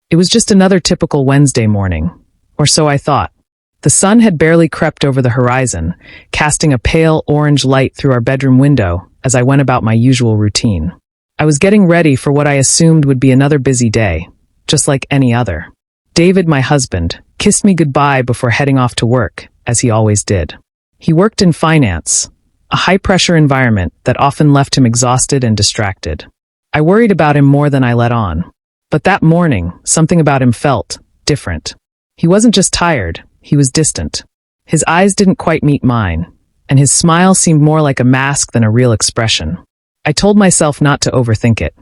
It was just another typical Wednesday morning, or so I thought. The sun had barely crept over the horizon, casting a pale orange light through our bedroom window as I went about my usual routine. I was getting ready for what I assumed would be another busy day, just like any other. David, my husband, kissed me goodbye before heading off to work, as he always did. He worked in finance, a high-pressure environment that often left him exhausted and distracted. I worried about him more than I let on. But that morning, something about him felt different. He wasn't just tired, he was distant. His eyes didn't quite meet mine, and his smile seemed more like a mask than a real expression. I told myself not to overthink it.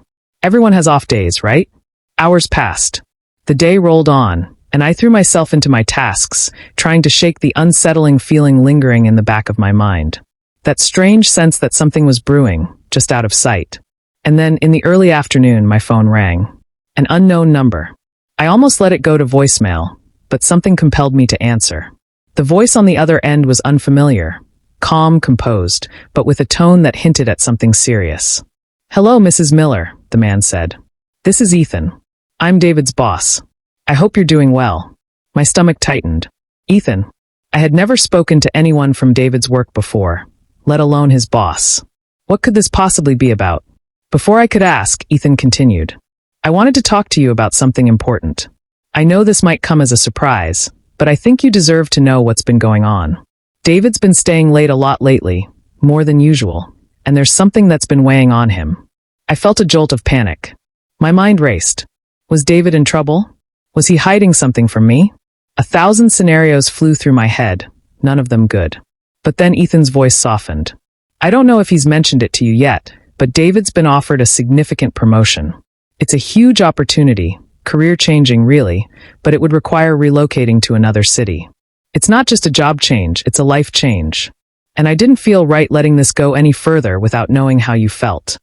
Everyone has off days, right? Hours passed. The day rolled on, and I threw myself into my tasks, trying to shake the unsettling feeling lingering in the back of my mind. That strange sense that something was brewing, just out of sight. And then, in the early afternoon, my phone rang. An unknown number. I almost let it go to voicemail, but something compelled me to answer. The voice on the other end was unfamiliar, calm, composed, but with a tone that hinted at something serious. "Hello, Mrs. Miller," the man said. "This is Ethan. I'm David's boss. I hope you're doing well." My stomach tightened. Ethan. I had never spoken to anyone from David's work before, let alone his boss. What could this possibly be about? Before I could ask, Ethan continued. "I wanted to talk to you about something important. I know this might come as a surprise, but I think you deserve to know what's been going on. David's been staying late a lot lately, more than usual, and there's something that's been weighing on him." I felt a jolt of panic. My mind raced. Was David in trouble? Was he hiding something from me? 1,000 scenarios flew through my head, none of them good. But then Ethan's voice softened. "I don't know if he's mentioned it to you yet, but David's been offered a significant promotion. It's a huge opportunity, career-changing really, but it would require relocating to another city. It's not just a job change, it's a life change. And I didn't feel right letting this go any further without knowing how you felt."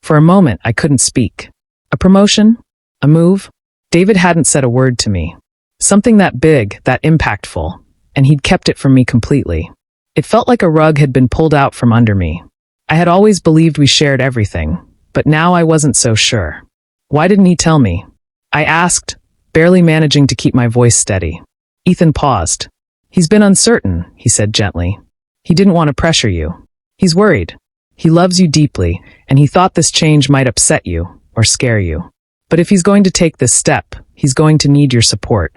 For a moment, I couldn't speak. A promotion? A move? David hadn't said a word to me. Something that big, that impactful, and he'd kept it from me completely. It felt like a rug had been pulled out from under me. I had always believed we shared everything, but now I wasn't so sure. Why didn't he tell me? I asked, barely managing to keep my voice steady. Ethan paused. "He's been uncertain," he said gently. "He didn't want to pressure you. He's worried. He loves you deeply, and he thought this change might upset you or scare you. But if he's going to take this step, he's going to need your support."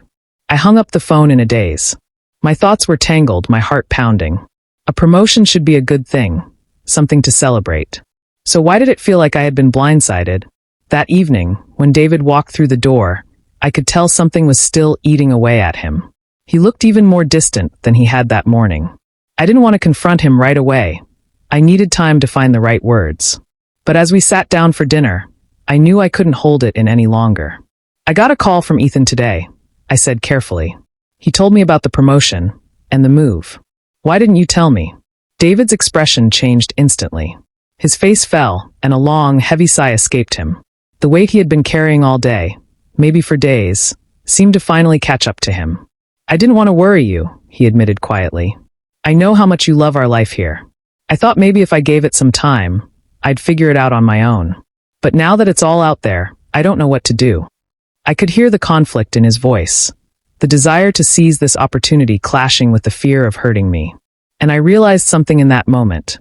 I hung up the phone in a daze. My thoughts were tangled, my heart pounding. A promotion should be a good thing, something to celebrate. So why did it feel like I had been blindsided? That evening, when David walked through the door, I could tell something was still eating away at him. He looked even more distant than he had that morning. I didn't want to confront him right away. I needed time to find the right words. But as we sat down for dinner, I knew I couldn't hold it in any longer. "I got a call from Ethan today," I said carefully. "He told me about the promotion and the move. Why didn't you tell me?" David's expression changed instantly. His face fell, and a long, heavy sigh escaped him. The weight he had been carrying all day, maybe for days, seemed to finally catch up to him. "I didn't want to worry you," he admitted quietly. "I know how much you love our life here. I thought maybe if I gave it some time, I'd figure it out on my own. But now that it's all out there, I don't know what to do." I could hear the conflict in his voice, the desire to seize this opportunity clashing with the fear of hurting me. And I realized something in that moment.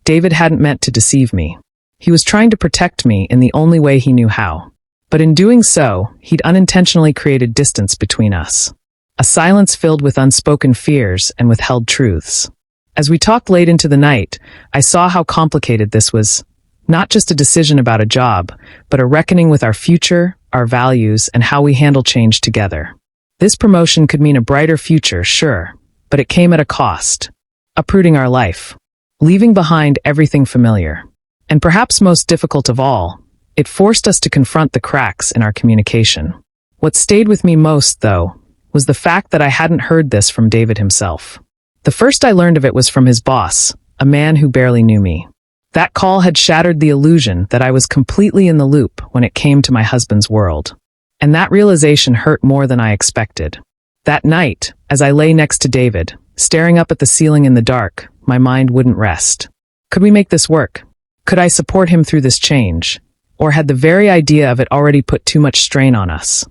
David hadn't meant to deceive me. He was trying to protect me in the only way he knew how. But in doing so, he'd unintentionally created distance between us. A silence filled with unspoken fears and withheld truths. As we talked late into the night, I saw how complicated this was. Not just a decision about a job, but a reckoning with our future, our values, and how we handle change together. This promotion could mean a brighter future, sure, but it came at a cost. Uprooting our life. Leaving behind everything familiar. And perhaps most difficult of all, it forced us to confront the cracks in our communication. What stayed with me most, though, was the fact that I hadn't heard this from David himself. The first I learned of it was from his boss, a man who barely knew me. That call had shattered the illusion that I was completely in the loop when it came to my husband's world. And that realization hurt more than I expected. That night, as I lay next to David, staring up at the ceiling in the dark, my mind wouldn't rest. Could we make this work? Could I support him through this change? Or had the very idea of it already put too much strain on us?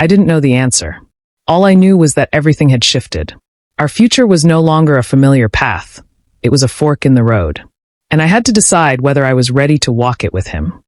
I didn't know the answer. All I knew was that everything had shifted. Our future was no longer a familiar path. It was a fork in the road. And I had to decide whether I was ready to walk it with him.